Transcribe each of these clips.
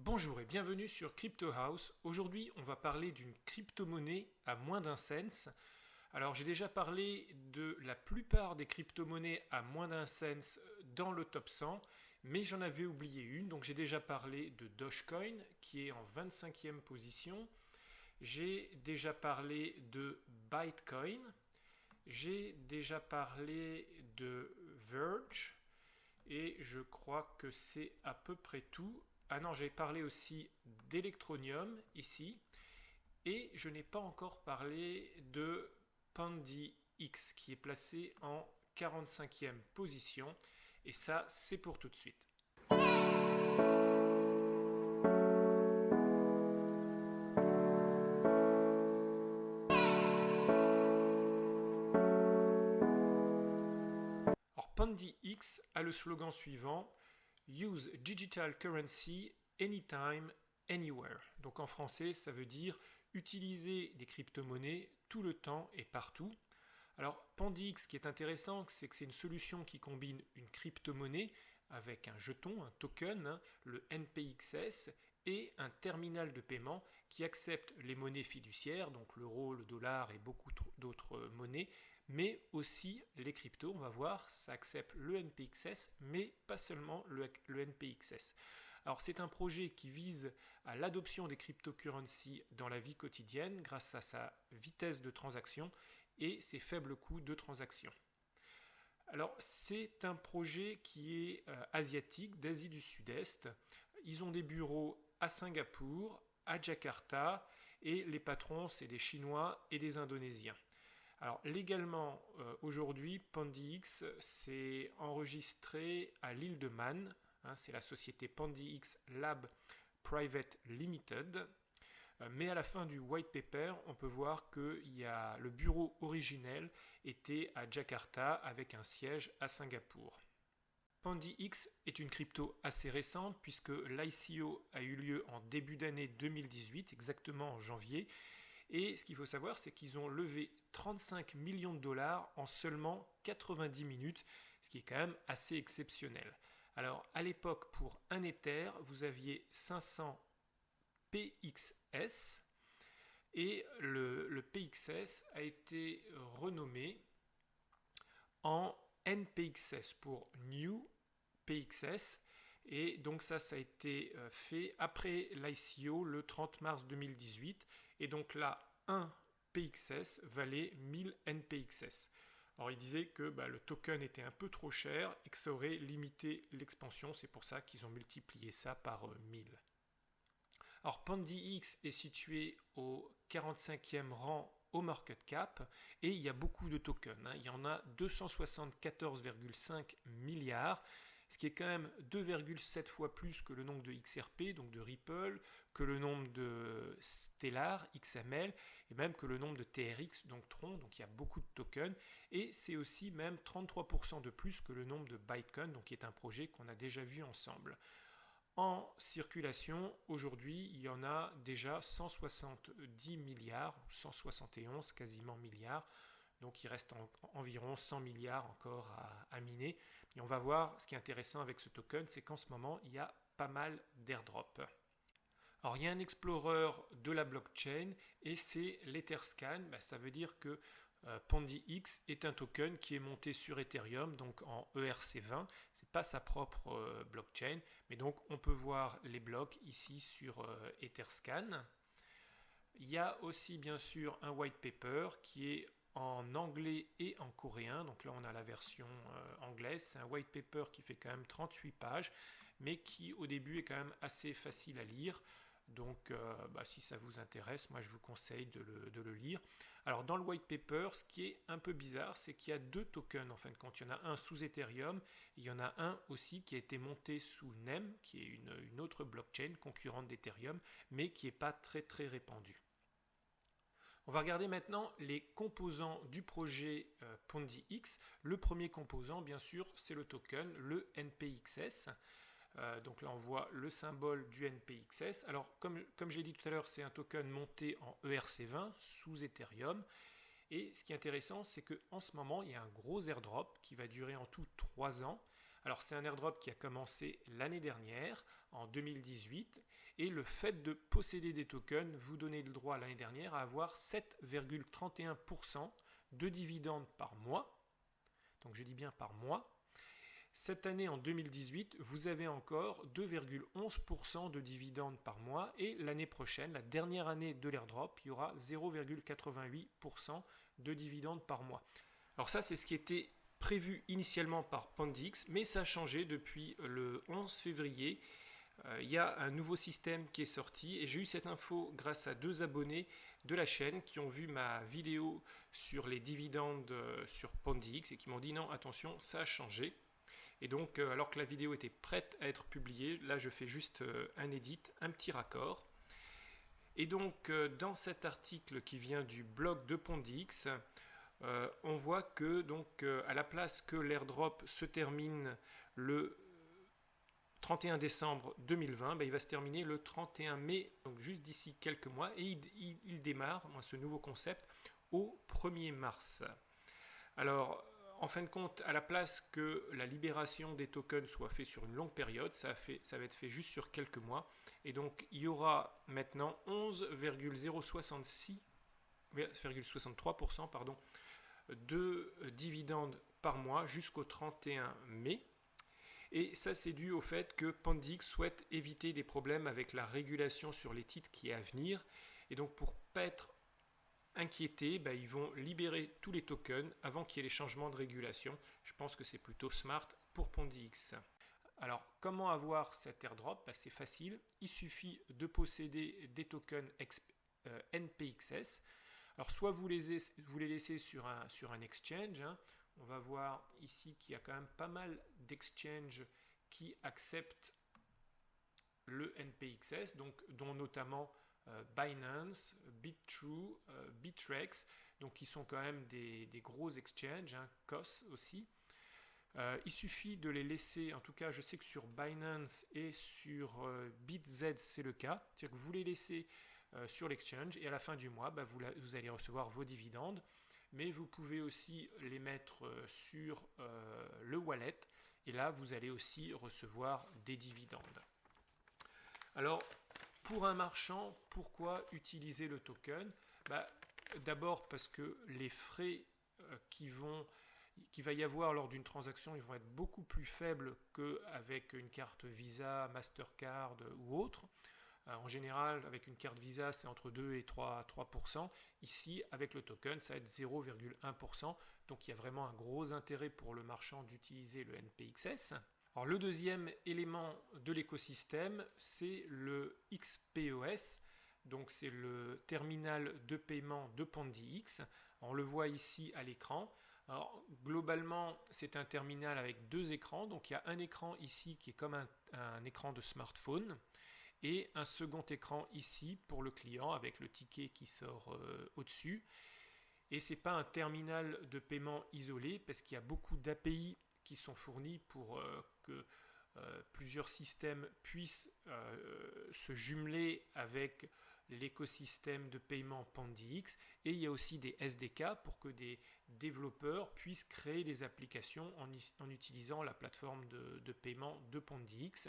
Bonjour et bienvenue sur Crypto House. Aujourd'hui, on va parler d'une crypto-monnaie à moins d'un cent. Alors, j'ai déjà parlé de la plupart des crypto-monnaies à moins d'un cent dans le top 100, mais j'en avais oublié une. Donc, j'ai déjà parlé de Dogecoin qui est en 25e position. J'ai déjà parlé de Bitcoin. J'ai déjà parlé de Verge. Et je crois que c'est à peu près tout. Ah non, j'ai parlé aussi d'Electronium ici. Et je n'ai pas encore parlé de PandyX qui est placé en 45e position. Et ça, c'est pour tout de suite. Alors PandyX a le slogan suivant: Use digital currency anytime, anywhere. Donc en français, ça veut dire utiliser des crypto-monnaies tout le temps et partout. Alors PandyX, ce qui est intéressant, c'est que c'est une solution qui combine une crypto-monnaie avec un jeton, un token, le NPXS, et un terminal de paiement qui accepte les monnaies fiduciaires, donc l'euro, le dollar et beaucoup d'autres monnaies, mais aussi les cryptos. On va voir, ça accepte le NPXS, mais pas seulement le NPXS. Alors c'est un projet qui vise à l'adoption des cryptocurrencies dans la vie quotidienne grâce à sa vitesse de transaction et ses faibles coûts de transaction. Alors c'est un projet qui est asiatique, d'Asie du Sud-Est. Ils ont des bureaux à Singapour, à Jakarta, et les patrons, c'est des Chinois et des Indonésiens. Alors légalement, aujourd'hui, PandyX s'est enregistré à l'île de Man. C'est la société PandyX Lab Private Limited. Mais à la fin du white paper, on peut voir que le bureau originel était à Jakarta avec un siège à Singapour. PandyX est une crypto assez récente puisque l'ICO a eu lieu en début d'année 2018, exactement en janvier. Et ce qu'il faut savoir, c'est qu'ils ont levé 35 millions de dollars en seulement 90 minutes, ce qui est quand même assez exceptionnel. Alors à l'époque, pour un Ether, vous aviez 500 PXS et le PXS a été renommé en NPXS pour New PXS. Et donc ça a été fait après l'ICO le 30 mars 2018. Et donc là, 1 PXS valait 1000 NPXS. Alors il disait que le token était un peu trop cher et que ça aurait limité l'expansion. C'est pour ça qu'ils ont multiplié ça par 1000. Alors PandyX est situé au 45e rang au market cap et il y a beaucoup de tokens. Il y en a 274,5 milliards, ce qui est quand même 2,7 fois plus que le nombre de XRP, donc de Ripple, que le nombre de Stellar, XML, et même que le nombre de TRX, donc Tron, donc il y a beaucoup de tokens, et c'est aussi même 33% de plus que le nombre de Bitcoin, donc qui est un projet qu'on a déjà vu ensemble. En circulation, aujourd'hui, il y en a déjà 170 milliards, 171 quasiment milliards. Donc il reste environ 100 milliards encore à miner. Et on va voir, ce qui est intéressant avec ce token, c'est qu'en ce moment, il y a pas mal d'airdrops. Alors il y a un explorer de la blockchain et c'est l'Etherscan. Ça veut dire que PandyX est un token qui est monté sur Ethereum, donc en ERC20. Ce n'est pas sa propre blockchain, mais donc on peut voir les blocs ici sur Etherscan. Il y a aussi bien sûr un white paper qui est en anglais et en coréen. Donc là on a la version anglaise. C'est un white paper qui fait quand même 38 pages, mais qui au début est quand même assez facile à lire. Donc si ça vous intéresse, moi je vous conseille de le lire. Alors dans le white paper, ce qui est un peu bizarre, c'est qu'il y a deux tokens en fin de compte. Il y en a un sous Ethereum, et il y en a un aussi qui a été monté sous NEM, qui est une autre blockchain concurrente d'Ethereum, mais qui n'est pas très très répandue. On va regarder maintenant les composants du projet PandyX. Le premier composant, bien sûr, c'est le token, le NPXS. Donc là, on voit le symbole du NPXS. Alors, comme j'ai dit tout à l'heure, c'est un token monté en ERC20 sous Ethereum. Et ce qui est intéressant, c'est qu'en ce moment, il y a un gros airdrop qui va durer en tout 3 ans. Alors c'est un airdrop qui a commencé l'année dernière, en 2018, et le fait de posséder des tokens vous donnait le droit l'année dernière à avoir 7,31% de dividendes par mois. Donc je dis bien par mois. Cette année, en 2018, vous avez encore 2,11% de dividendes par mois et l'année prochaine, la dernière année de l'airdrop, il y aura 0,88% de dividendes par mois. Alors ça, c'est ce qui était prévu initialement par PandyX, mais ça a changé depuis le 11 février. Il y a un nouveau système qui est sorti et j'ai eu cette info grâce à 2 abonnés de la chaîne qui ont vu ma vidéo sur les dividendes sur PandyX et qui m'ont dit non, attention, ça a changé. Et donc, alors que la vidéo était prête à être publiée, là je fais juste un edit, un petit raccord. Et donc, dans cet article qui vient du blog de PandyX, on voit que donc à la place que l'airdrop se termine le 31 décembre 2020, il va se terminer le 31 mai, donc juste d'ici quelques mois, et il démarre, ce nouveau concept, au 1er mars. Alors, en fin de compte, à la place que la libération des tokens soit faite sur une longue période, ça va être fait juste sur quelques mois. Et donc, il y aura maintenant 11,63% de dividendes par mois jusqu'au 31 mai. Et ça, c'est dû au fait que PandyX souhaite éviter des problèmes avec la régulation sur les titres qui est à venir. Et donc, pour ne pas être inquiétés, ils vont libérer tous les tokens avant qu'il y ait les changements de régulation. Je pense que c'est plutôt smart pour PandyX. Alors, comment avoir cet airdrop? C'est facile. Il suffit de posséder des tokens NPXS. Alors, soit vous les laissez sur un exchange. On va voir ici qu'il y a quand même pas mal d'exchanges qui acceptent le NPXS, dont notamment Binance, Bitrue, Bittrex, donc qui sont quand même des gros exchanges, COS aussi. Il suffit de les laisser, en tout cas je sais que sur Binance et sur BitZ c'est le cas, c'est-à-dire que vous les laissez sur l'exchange et à la fin du mois vous allez recevoir vos dividendes, mais vous pouvez aussi les mettre sur le wallet et là vous allez aussi recevoir des dividendes. Alors pour un marchand, pourquoi utiliser le token? D'abord parce que les frais qu'il va y avoir lors d'une transaction, ils vont être beaucoup plus faibles qu'avec une carte Visa, Mastercard ou autre. En général, avec une carte Visa, c'est entre 2 et 3%. Ici, avec le token, ça va être 0,1%. Donc il y a vraiment un gros intérêt pour le marchand d'utiliser le NPXS. Alors, le deuxième élément de l'écosystème, c'est le XPOS. Donc c'est le terminal de paiement de PandyX. On le voit ici à l'écran. Alors, globalement, c'est un terminal avec 2 écrans. Donc il y a un écran ici qui est comme un écran de smartphone et un second écran ici pour le client avec le ticket qui sort au-dessus. Et ce n'est pas un terminal de paiement isolé parce qu'il y a beaucoup d'API qui sont fournis pour que plusieurs systèmes puissent se jumeler avec l'écosystème de paiement PandyX, et il y a aussi des SDK pour que des développeurs puissent créer des applications en utilisant la plateforme de paiement de PandyX.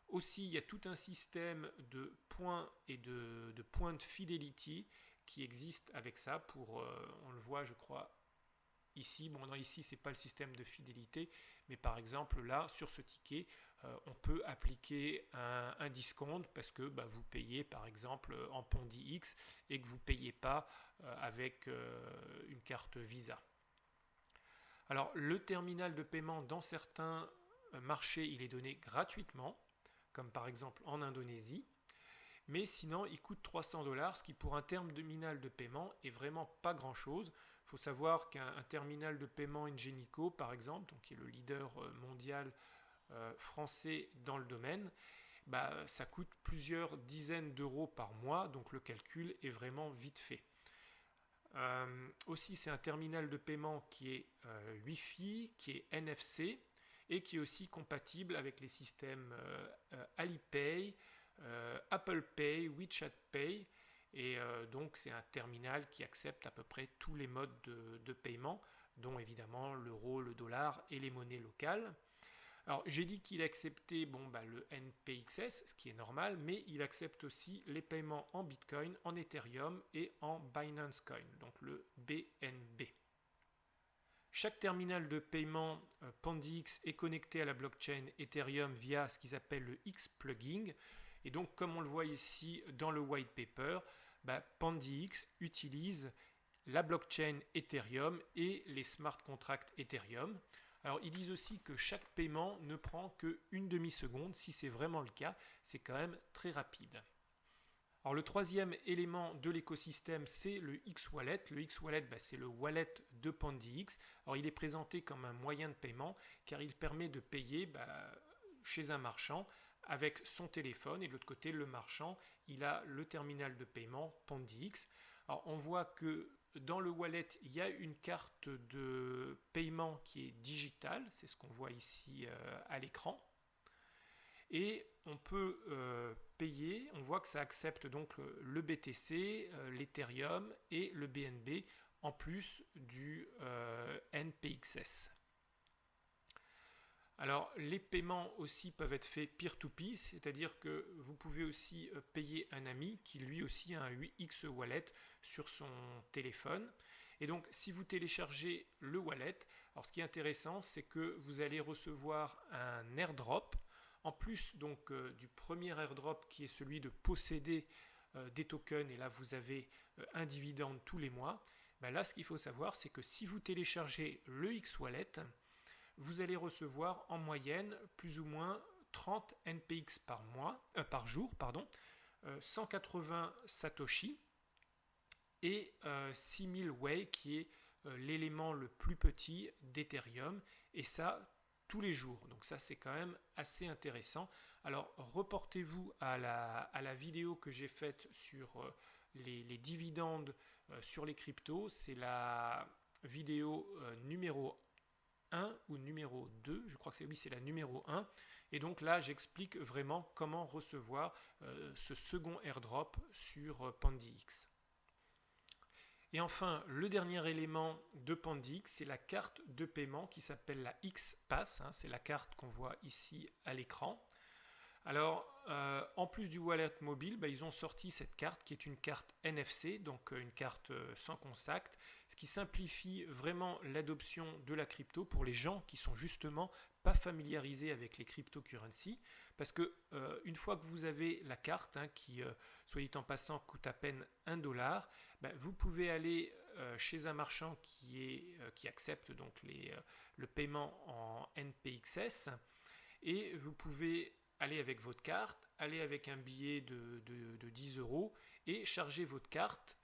Aussi, il y a tout un système de points et de points de fidelity qui existe avec ça pour, on le voit je crois ici, non, ici c'est pas le système de fidélité, mais par exemple là sur ce ticket on peut appliquer un discount parce que vous payez par exemple en PandyX et que vous ne payez pas avec une carte Visa. Alors le terminal de paiement dans certains marchés il est donné gratuitement, comme par exemple en Indonésie, mais sinon il coûte 300 $, ce qui pour un terminal de paiement est vraiment pas grand chose. Il faut savoir qu'un terminal de paiement Ingenico par exemple, donc qui est le leader mondial français dans le domaine, ça coûte plusieurs dizaines d'euros par mois, donc le calcul est vraiment vite fait. Aussi c'est un terminal de paiement qui est Wi-Fi, qui est NFC et qui est aussi compatible avec les systèmes Alipay, Apple Pay, WeChat Pay, et donc c'est un terminal qui accepte à peu près tous les modes de paiement, dont évidemment l'euro, le dollar et les monnaies locales. Alors j'ai dit qu'il acceptait le NPXS, ce qui est normal, mais il accepte aussi les paiements en Bitcoin, en Ethereum et en Binance Coin, donc le BNB. Chaque terminal de paiement PandyX est connecté à la blockchain Ethereum via ce qu'ils appellent le X-Plugging. Et donc, comme on le voit ici dans le white paper, PandyX utilise la blockchain Ethereum et les smart contracts Ethereum. Alors, ils disent aussi que chaque paiement ne prend qu'une demi-seconde. Si c'est vraiment le cas, c'est quand même très rapide. Alors le troisième élément de l'écosystème, c'est le X-Wallet. Le X-Wallet, c'est le wallet de PandyX. Alors il est présenté comme un moyen de paiement car il permet de payer chez un marchand avec son téléphone et de l'autre côté, le marchand, il a le terminal de paiement PandyX. Alors on voit que dans le wallet, il y a une carte de paiement qui est digitale, c'est ce qu'on voit ici à l'écran. Et on peut payer, on voit que ça accepte donc le BTC, l'Ethereum et le BNB en plus du NPXS. Alors les paiements aussi peuvent être faits peer-to-peer, c'est-à-dire que vous pouvez aussi payer un ami qui lui aussi a un X-Wallet sur son téléphone. Et donc si vous téléchargez le wallet, alors ce qui est intéressant c'est que vous allez recevoir un airdrop. En plus donc du premier airdrop qui est celui de posséder des tokens, et là vous avez un dividende tous les mois, là ce qu'il faut savoir c'est que si vous téléchargez le X-Wallet, vous allez recevoir en moyenne plus ou moins 30 NPX par jour, 180 Satoshi et 6000 Wei qui est l'élément le plus petit d'Ethereum, et ça tous les jours. Donc ça c'est quand même assez intéressant. Alors reportez-vous à la vidéo que j'ai faite sur les dividendes sur les cryptos. C'est la vidéo numéro 1 ou numéro 2, je crois que c'est la numéro 1. Et donc là j'explique vraiment comment recevoir ce second airdrop sur PandyX. Et enfin, le dernier élément de PandyX, c'est la carte de paiement qui s'appelle la X-Pass. C'est la carte qu'on voit ici à l'écran. Alors, en plus du wallet mobile, ils ont sorti cette carte qui est une carte NFC, donc une carte sans contact, ce qui simplifie vraiment l'adoption de la crypto pour les gens qui sont justement pas familiarisés avec les cryptocurrencies, parce que une fois que vous avez la carte, qui, soit dit en passant, coûte à peine $1, vous pouvez aller chez un marchand qui accepte donc le paiement en NPXS, et vous pouvez aller avec votre carte, aller avec un billet de 10 € et charger votre carte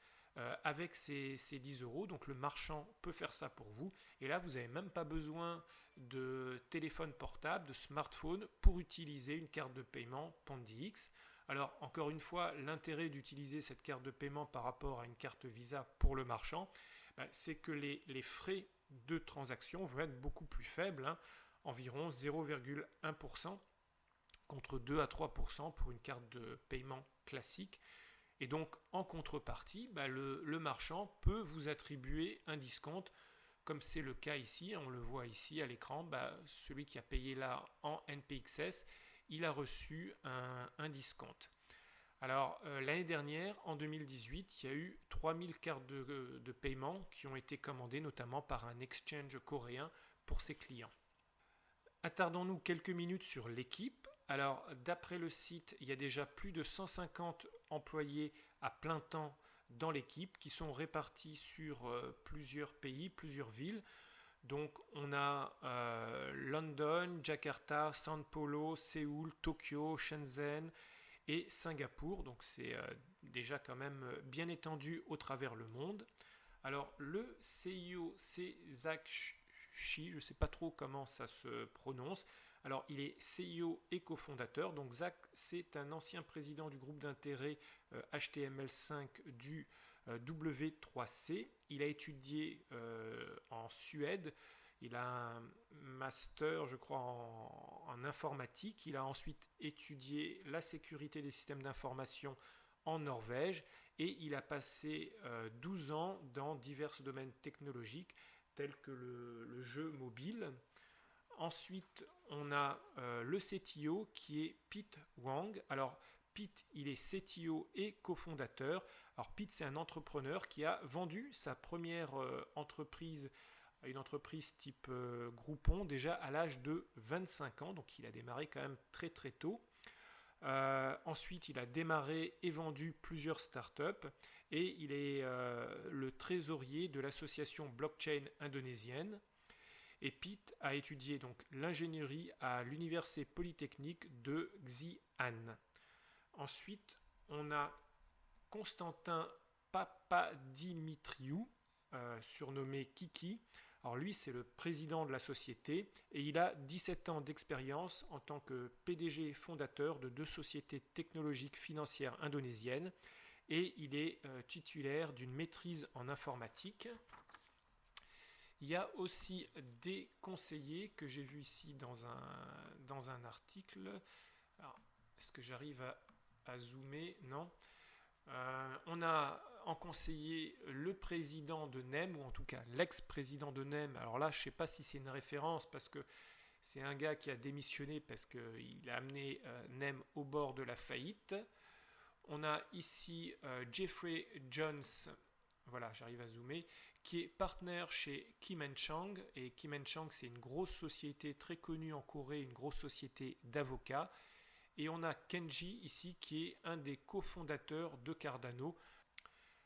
avec ces 10 €. Donc le marchand peut faire ça pour vous. Et là, vous n'avez même pas besoin de téléphone portable, de smartphone pour utiliser une carte de paiement PandyX. Alors encore une fois, l'intérêt d'utiliser cette carte de paiement par rapport à une carte Visa pour le marchand, c'est que les frais de transaction vont être beaucoup plus faibles, environ 0,1%. Contre 2 à 3% pour une carte de paiement classique. Et donc en contrepartie, le marchand peut vous attribuer un discount, comme c'est le cas ici, on le voit ici à l'écran, celui qui a payé là en NPXS, il a reçu un discount. Alors l'année dernière, en 2018, il y a eu 3000 cartes de paiement qui ont été commandées notamment par un exchange coréen pour ses clients. Attardons-nous quelques minutes sur l'équipe. Alors, d'après le site, il y a déjà plus de 150 employés à plein temps dans l'équipe qui sont répartis sur plusieurs pays, plusieurs villes. Donc, on a London, Jakarta, São Paulo, Séoul, Tokyo, Shenzhen et Singapour. Donc, c'est déjà quand même bien étendu au travers le monde. Alors, le CIO, c'est Zach Shi, je ne sais pas trop comment ça se prononce. Alors, il est CIO et cofondateur. Donc, Zach, c'est un ancien président du groupe d'intérêt HTML5 du W3C. Il a étudié en Suède. Il a un master, je crois, en informatique. Il a ensuite étudié la sécurité des systèmes d'information en Norvège. Et il a passé 12 ans dans divers domaines technologiques tels que le jeu mobile. Ensuite, on a le CTO qui est Pete Wang. Alors, Pete, il est CTO et cofondateur. Alors, Pete, c'est un entrepreneur qui a vendu sa première entreprise à une entreprise type Groupon déjà à l'âge de 25 ans. Donc, il a démarré quand même très très tôt. Ensuite, il a démarré et vendu plusieurs startups et il est le trésorier de l'association blockchain indonésienne. Et Pete a étudié donc l'ingénierie à l'université polytechnique de Xi'an. Ensuite, on a Constantin Papadimitriou, surnommé Kiki. Alors lui, c'est le président de la société et il a 17 ans d'expérience en tant que PDG fondateur de 2 sociétés technologiques financières indonésiennes et il est titulaire d'une maîtrise en informatique. Il y a aussi des conseillers que j'ai vus ici dans un article. Alors, est-ce que j'arrive à zoomer? Non. On a en conseiller le président de NEM, ou en tout cas l'ex-président de NEM. Alors là, je ne sais pas si c'est une référence parce que c'est un gars qui a démissionné parce qu'il a amené NEM au bord de la faillite. On a ici Jeffrey Jones, voilà, j'arrive à zoomer, qui est partenaire chez Kim Chang. Et Kim Chang, c'est une grosse société très connue en Corée, une grosse société d'avocats. Et on a Kenji ici, qui est un des cofondateurs de Cardano.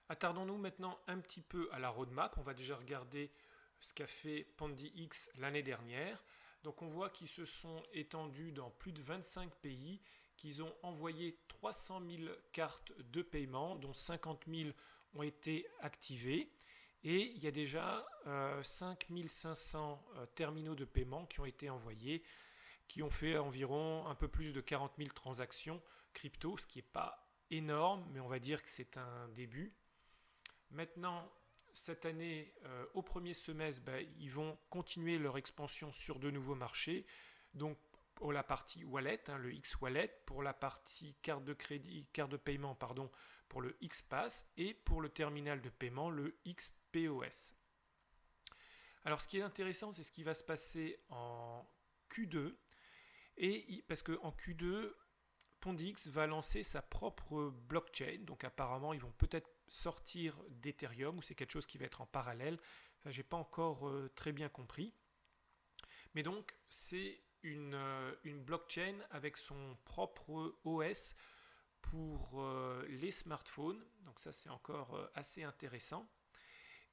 Attardons-nous maintenant un petit peu à la roadmap. On va déjà regarder ce qu'a fait PandyX l'année dernière. Donc on voit qu'ils se sont étendus dans plus de 25 pays, qu'ils ont envoyé 300 000 cartes de paiement, dont 50 000 ont été activées. Et il y a déjà 5 500 terminaux de paiement qui ont été envoyés, qui ont fait environ un peu plus de 40 000 transactions crypto, ce qui n'est pas énorme, mais on va dire que c'est un début. Maintenant, cette année, au premier semestre, ils vont continuer leur expansion sur de nouveaux marchés. Donc, pour la partie wallet, le X-Wallet, pour la partie carte de crédit, carte de paiement, pardon, pour le X-Pass, et pour le terminal de paiement, le XPOS. Alors, ce qui est intéressant, c'est ce qui va se passer en Q2. Et parce qu'en Q2, PandyX va lancer sa propre blockchain. Donc apparemment, ils vont peut-être sortir d'Ethereum ou c'est quelque chose qui va être en parallèle. Enfin, j'ai pas encore très bien compris. Mais donc, c'est une blockchain avec son propre OS pour les smartphones. Donc ça, c'est encore assez intéressant.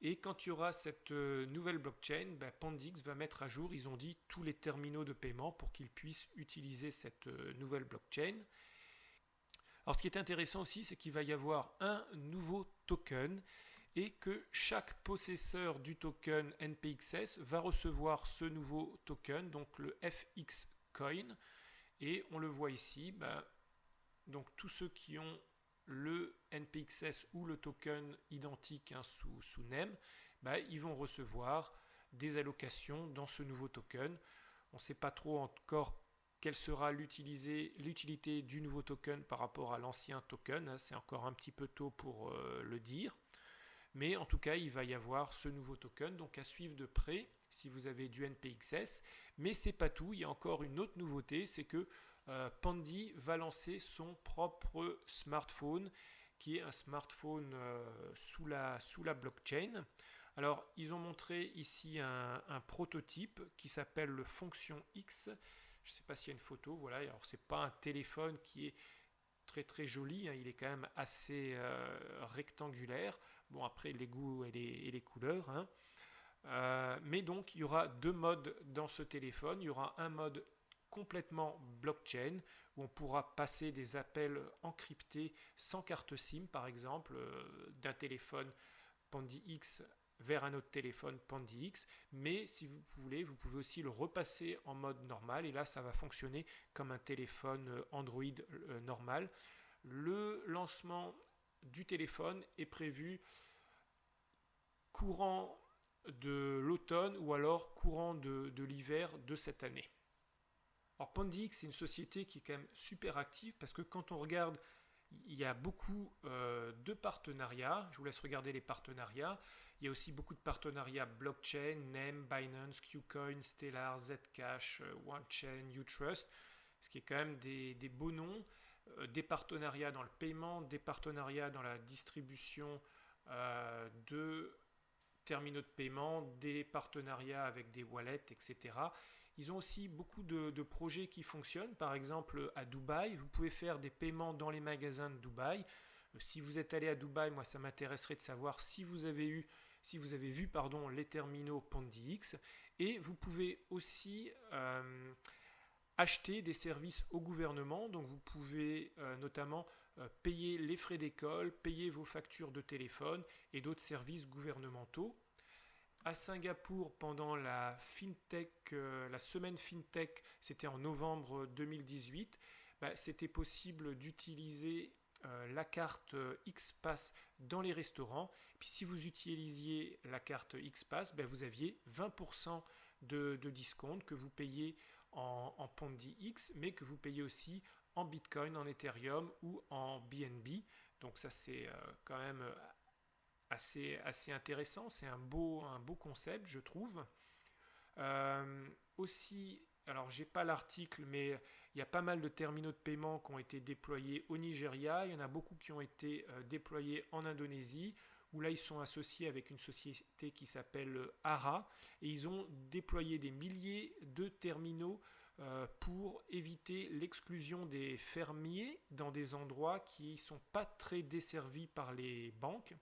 Et quand il y aura cette nouvelle blockchain, PandyX va mettre à jour, ils ont dit, tous les terminaux de paiement pour qu'ils puissent utiliser cette nouvelle blockchain. Alors ce qui est intéressant aussi, c'est qu'il va y avoir un nouveau token et que chaque possesseur du token NPXS va recevoir ce nouveau token, donc le FX Coin. Et on le voit ici, donc tous ceux qui ont le NPXS ou le token identique sous NEM, ils vont recevoir des allocations dans ce nouveau token. On ne sait pas trop encore quelle sera l'utilité du nouveau token par rapport à l'ancien token. C'est encore un petit peu tôt pour le dire. Mais en tout cas, il va y avoir ce nouveau token, donc à suivre de près si vous avez du NPXS. Mais c'est pas tout, il y a encore une autre nouveauté, c'est que Pandy va lancer son propre smartphone, qui est un smartphone sous la blockchain. Alors, ils ont montré ici un prototype qui s'appelle le Fonction X. Je ne sais pas s'il y a une photo. Voilà. Alors, c'est pas un téléphone qui est très très joli. Il est quand même assez rectangulaire. Bon, après, les goûts et les couleurs. Mais donc, il y aura 2 modes dans ce téléphone. Il y aura un mode complètement blockchain où on pourra passer des appels encryptés sans carte SIM par exemple d'un téléphone PandyX vers un autre téléphone PandyX, mais si vous voulez vous pouvez aussi le repasser en mode normal et là ça va fonctionner comme un téléphone Android normal. Le lancement du téléphone est prévu courant de l'automne ou alors courant de l'hiver de cette année. Alors PandyX, c'est une société qui est quand même super active parce que quand on regarde, Il y a beaucoup de partenariats. Je vous laisse regarder les partenariats. Il y a aussi beaucoup de partenariats blockchain, NEM, Binance, Qcoin, Stellar, Zcash, OneChain, Utrust, ce qui est quand même des beaux noms. Des partenariats dans le paiement, des partenariats dans la distribution de terminaux de paiement, des partenariats avec des wallets, etc. Ils ont aussi beaucoup de projets qui fonctionnent. Par exemple, à Dubaï, vous pouvez faire des paiements dans les magasins de Dubaï. Si vous êtes allé à Dubaï, moi ça m'intéresserait de savoir si vous avez vu les terminaux PandyX. Et vous pouvez aussi acheter des services au gouvernement. Donc vous pouvez notamment payer les frais d'école, payer vos factures de téléphone et d'autres services gouvernementaux. À Singapour, pendant la semaine FinTech, c'était en novembre 2018, c'était possible d'utiliser la carte XPass dans les restaurants. Puis si vous utilisiez la carte XPass, vous aviez 20% de discount que vous payez en PandyX, mais que vous payez aussi en Bitcoin, en Ethereum ou en BNB. Donc ça c'est quand même assez intéressant, c'est un beau concept je trouve. Aussi, alors j'ai pas l'article, mais il y a pas mal de terminaux de paiement qui ont été déployés au Nigeria, il y en a beaucoup qui ont été déployés en Indonésie, où là ils sont associés avec une société qui s'appelle ARA, et ils ont déployé des milliers de terminaux pour éviter l'exclusion des fermiers dans des endroits qui ne sont pas très desservis par les banques.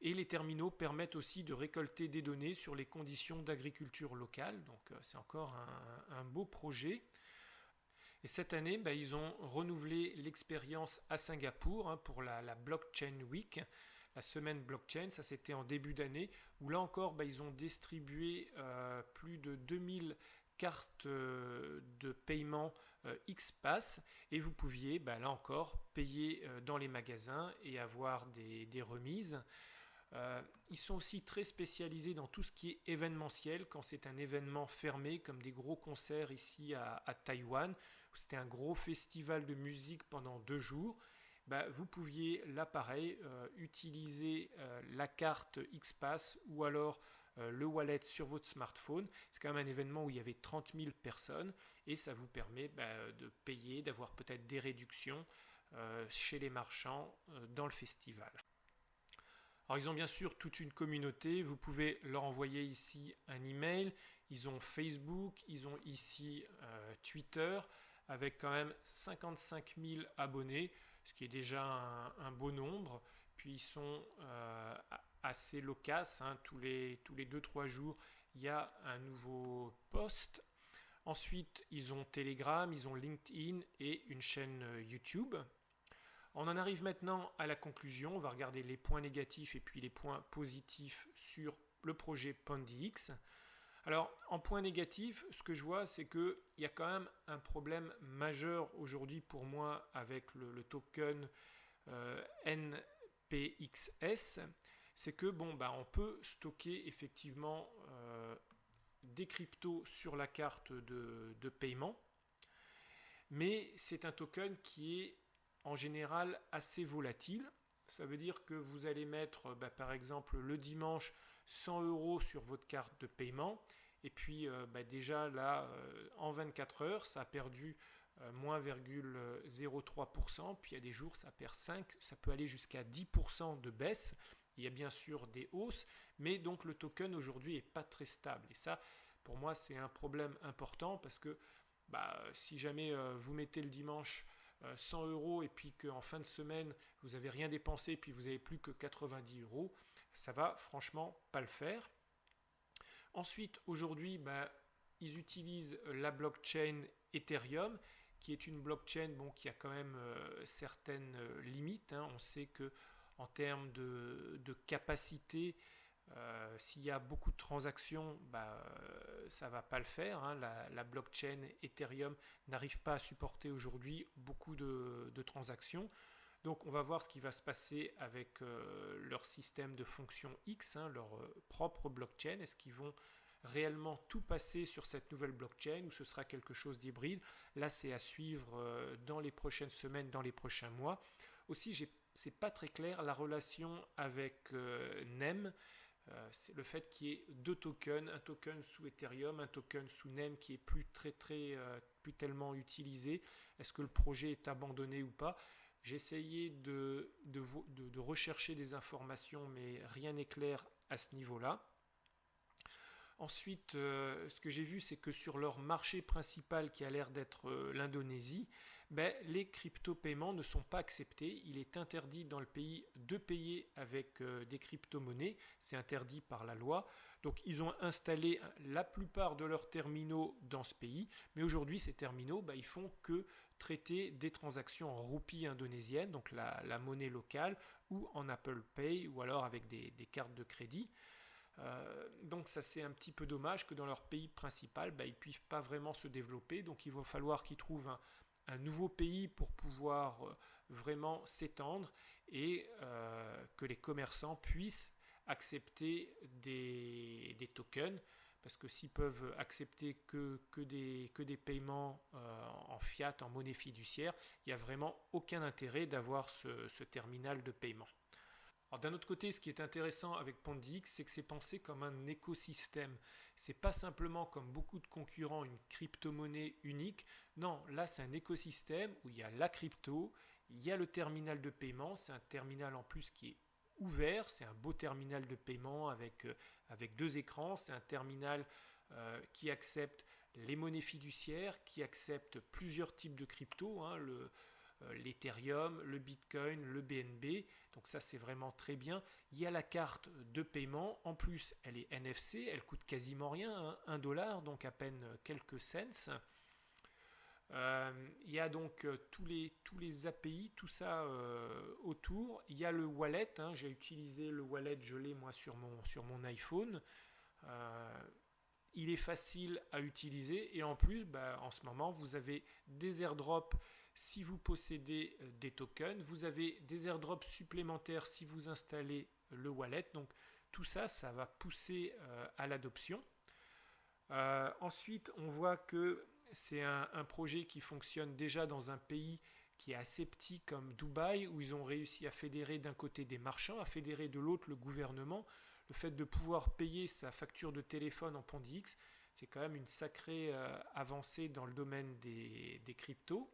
Et les terminaux permettent aussi de récolter des données sur les conditions d'agriculture locale. Donc c'est encore un beau projet. Et cette année, ils ont renouvelé l'expérience à Singapour pour la Blockchain Week, la semaine blockchain. Ça c'était en début d'année, où là encore, ils ont distribué plus de 2000 cartes de paiement XPass, et vous pouviez là encore payer dans les magasins et avoir des remises. Ils sont aussi très spécialisés dans tout ce qui est événementiel, quand c'est un événement fermé comme des gros concerts ici à Taïwan, où c'était un gros festival de musique pendant 2 jours. Vous pouviez là pareil utiliser la carte XPass ou alors le wallet sur votre smartphone. C'est quand même un événement où il y avait 30 000 personnes, et ça vous permet de payer, d'avoir peut-être des réductions chez les marchands dans le festival. Alors ils ont bien sûr toute une communauté, vous pouvez leur envoyer ici un email, ils ont Facebook, ils ont ici Twitter, avec quand même 55 000 abonnés, ce qui est déjà un beau nombre. Puis ils sont assez loquaces, tous les 2-3 jours il y a un nouveau post. Ensuite ils ont Telegram, ils ont LinkedIn et une chaîne YouTube. On en arrive maintenant à la conclusion. On va regarder les points négatifs et puis les points positifs sur le projet PandyX. Alors, en point négatif, ce que je vois, c'est qu'il y a quand même un problème majeur aujourd'hui pour moi avec le token NPXS. C'est que, on peut stocker effectivement des cryptos sur la carte de paiement, mais c'est un token qui est en général assez volatile. Ça veut dire que vous allez mettre par exemple le dimanche 100 € sur votre carte de paiement, et puis déjà là en 24 heures ça a perdu moins 0,03%, puis il y a des jours ça perd 5, ça peut aller jusqu'à 10% de baisse. Il y a bien sûr des hausses, mais donc le token aujourd'hui n'est pas très stable, et ça pour moi c'est un problème important, parce que si jamais vous mettez le dimanche 100 € et puis qu'en fin de semaine vous n'avez rien dépensé et puis vous n'avez plus que 90 €, ça va franchement pas le faire. Ensuite, aujourd'hui, ils utilisent la blockchain Ethereum, qui est une blockchain qui a quand même certaines limites. On sait que en termes de capacité, s'il y a beaucoup de transactions, ça ne va pas le faire. La blockchain Ethereum n'arrive pas à supporter aujourd'hui beaucoup de transactions. Donc on va voir ce qui va se passer avec leur système de fonction X, leur propre blockchain. Est-ce qu'ils vont réellement tout passer sur cette nouvelle blockchain ou ce sera quelque chose d'hybride. Là, c'est à suivre dans les prochaines semaines, dans les prochains mois. Aussi, c'est pas très clair la relation avec NEM. C'est le fait qu'il y ait deux tokens, un token sous Ethereum, un token sous NEM qui est plus tellement utilisé. Est-ce que le projet est abandonné ou pas? J'ai essayé de rechercher des informations, mais rien n'est clair à ce niveau-là. Ensuite, ce que j'ai vu, c'est que sur leur marché principal qui a l'air d'être l'Indonésie, les crypto-paiements ne sont pas acceptés. Il est interdit dans le pays de payer avec des crypto-monnaies. C'est interdit par la loi. Donc ils ont installé la plupart de leurs terminaux dans ce pays. Mais aujourd'hui, ces terminaux, ils font que traiter des transactions en roupies indonésiennes, donc la monnaie locale, ou en Apple Pay, ou alors avec des cartes de crédit. Donc ça c'est un petit peu dommage que dans leur pays principal, ils ne puissent pas vraiment se développer. Donc il va falloir qu'ils trouvent un nouveau pays pour pouvoir vraiment s'étendre et que les commerçants puissent accepter des tokens. Parce que s'ils peuvent accepter que des paiements en fiat, en monnaie fiduciaire, il n'y a vraiment aucun intérêt d'avoir ce terminal de paiement. Alors d'un autre côté, ce qui est intéressant avec PondiX, c'est que c'est pensé comme un écosystème. C'est pas simplement comme beaucoup de concurrents une crypto-monnaie unique. Non, là c'est un écosystème où il y a la crypto, il y a le terminal de paiement. C'est un terminal en plus qui est ouvert. C'est un beau terminal de paiement avec deux écrans. C'est un terminal qui accepte les monnaies fiduciaires, qui accepte plusieurs types de crypto, l'Ethereum, le Bitcoin, le BNB. Donc ça c'est vraiment très bien. Il y a la carte de paiement. En plus elle est NFC, elle coûte quasiment rien, $1, donc à peine quelques cents. Il y a donc tous les API, tout ça autour. Il y a le wallet, j'ai utilisé le wallet, je l'ai moi sur mon iPhone. Il est facile à utiliser et en plus en ce moment vous avez des airdrops si vous possédez des tokens, vous avez des airdrops supplémentaires si vous installez le wallet. Donc tout ça, ça va pousser à l'adoption. Ensuite, on voit que c'est un projet qui fonctionne déjà dans un pays qui est assez petit comme Dubaï, où ils ont réussi à fédérer d'un côté des marchands, à fédérer de l'autre le gouvernement. Le fait de pouvoir payer sa facture de téléphone en PondiX, c'est quand même une sacrée avancée dans le domaine des cryptos.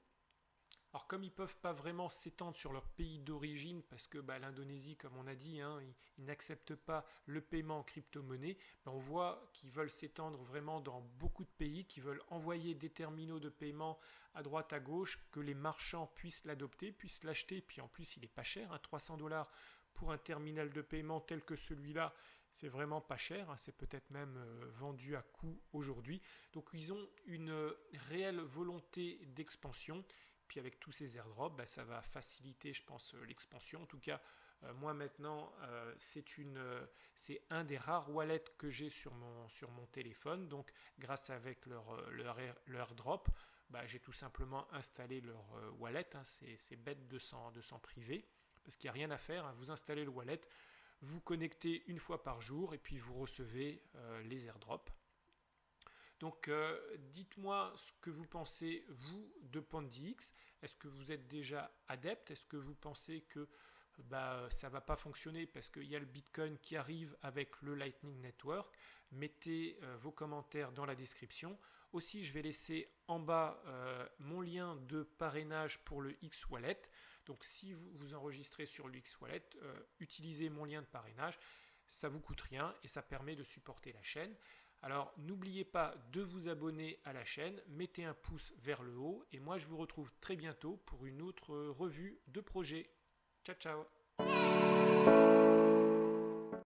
Alors comme ils ne peuvent pas vraiment s'étendre sur leur pays d'origine, parce que l'Indonésie, comme on a dit, ils n'acceptent pas le paiement en crypto-monnaie, on voit qu'ils veulent s'étendre vraiment dans beaucoup de pays, qu'ils veulent envoyer des terminaux de paiement à droite, à gauche, que les marchands puissent l'adopter, puissent l'acheter, puis en plus il n'est pas cher, $300 pour un terminal de paiement tel que celui-là, c'est vraiment pas cher, c'est peut-être même vendu à coût aujourd'hui. Donc ils ont une réelle volonté d'expansion. Puis avec tous ces airdrops, ça va faciliter, je pense, l'expansion. En tout cas, moi maintenant, c'est un des rares wallets que j'ai sur mon téléphone. Donc, grâce avec leur airdrop, j'ai tout simplement installé leur wallet. C'est bête de s'en priver, parce qu'il n'y a rien à faire. Vous installez le wallet, vous connectez une fois par jour, et puis vous recevez les airdrops. Donc dites-moi ce que vous pensez, vous, de PondiX. Est-ce que vous êtes déjà adepte? Est-ce que vous pensez que ça ne va pas fonctionner parce qu'il y a le Bitcoin qui arrive avec le Lightning Network? Mettez vos commentaires dans la description. Aussi, je vais laisser en bas mon lien de parrainage pour le X-Wallet. Donc si vous enregistrez sur le X-Wallet, utilisez mon lien de parrainage. Ça ne vous coûte rien et ça permet de supporter la chaîne. Alors n'oubliez pas de vous abonner à la chaîne, mettez un pouce vers le haut et moi je vous retrouve très bientôt pour une autre revue de projet. Ciao ciao.